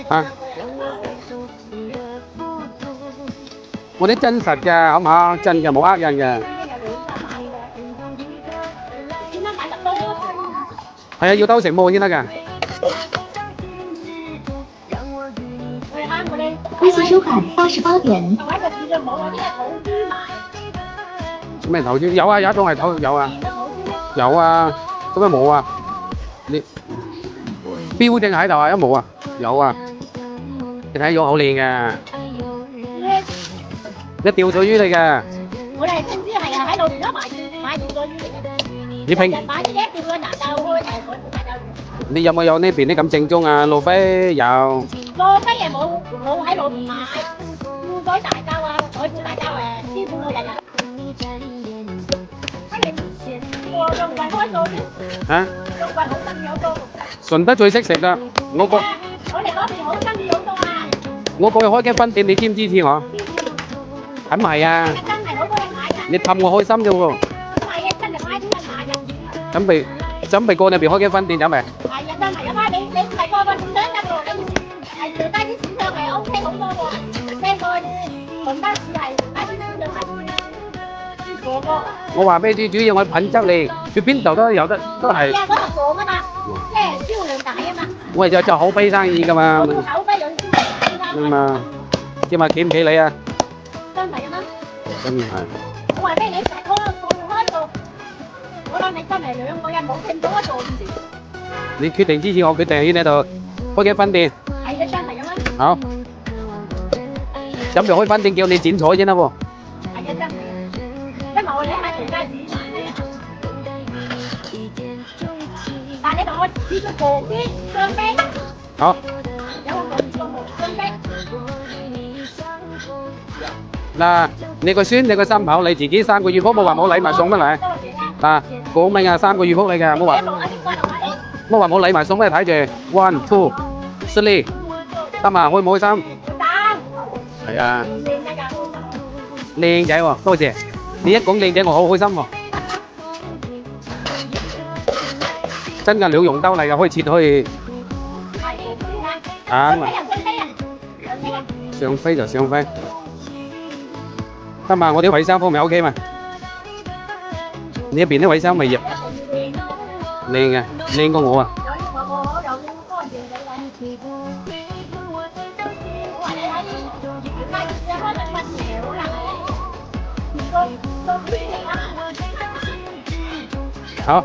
啊！我啲真實嘅，好唔好？真嘅，冇呃人嘅。係啊，要兜成沫先得㗎。微信收款88元。咩頭先有啊，有一種係頭有啊，有啊，咁樣冇啊？你標正喺度啊，一冇啊，有啊，你睇肉好靚嘅，一釣咗魚嚟嘅。我哋公司係喺度而家買釣咗魚嚟嘅。你平買啲釣咗拿到開大海大洲。你有冇有呢邊啲咁正宗啊？路飛有。路飛又冇喺路邊買，烏龜大洲啊，海虎大洲誒，師傅日日。我仲運開數添。嚇？仲運好生意好多。順德最識食啦，我我哋嗰邊好生意好多啊。我過去開間分店，你支唔支持我？係唔係啊？真係好多人買㗎。你氹我開心啫喎。唔係啊，真係買啲人買㗎。準備過那邊開間分店有未？係啊，真係啊，你唔係個個點想得喎？你係調低啲市場係 OK 好多喎。聽過順德市係調低啲市場係過多。我話俾你知，主要我品質靚，去邊度都有得，都係。係啊，嗰度過㗎嘛，即係銷量大啊嘛。我係做口碑生意㗎嘛。我做口碑有銷量大㗎嘛，知嘛？企唔企你啊？真係啊嘛。真係。我話俾你食嗰個開度，我諗你真係兩個人冇聽到一度咁時。你決定支持我，決定喺呢度開間分店。係啊，真係啊嘛。好。準備開分店叫你剪彩先得喎。係啊，真係。因為我哋喺條街市買嘅。但係你同我試個薄啲雙啤。好。有個雙啤。嗱，你個孫你個心口你自己3個月福冇話冇禮物送乜嚟？嗱，講明啊3個月福你嘅，冇話冇禮物送咩？睇住 1 2 3，得嘛？開唔開心？係啊，靚仔喎，多謝你一講靚仔，我好開心喎。真嘅鳥絨兜嚟嘅，可以切可以。啊，上飛就上飛。得嘛？我啲衞生方面 OK 嘛？你嗰邊啲衞生未入？靚嘅，靚過我啊！好。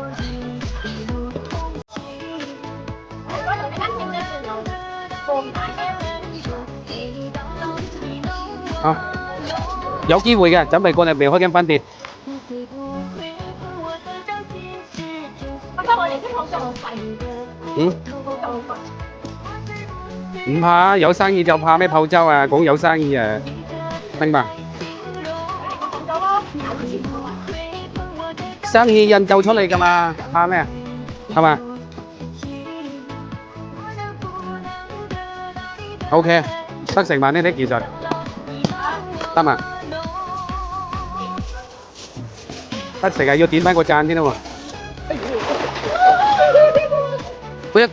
好。有機會嘅，準備過嚟未開間分店。唔怕，有生意就怕咩泡椒啊？講有生意啊，明白？生意印做出嚟㗎嘛，怕咩啊？係嘛 ？OK， 得成萬呢啲技術，得嘛？得成啊，要點翻個讚先啦喎！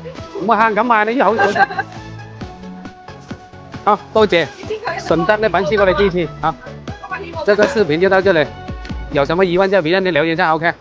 我喊咁賣你啲口水。好，多謝順德的粉絲過嚟支持，好，這個視頻就到這裡，有什麼疑問就別人你留言下 ，OK。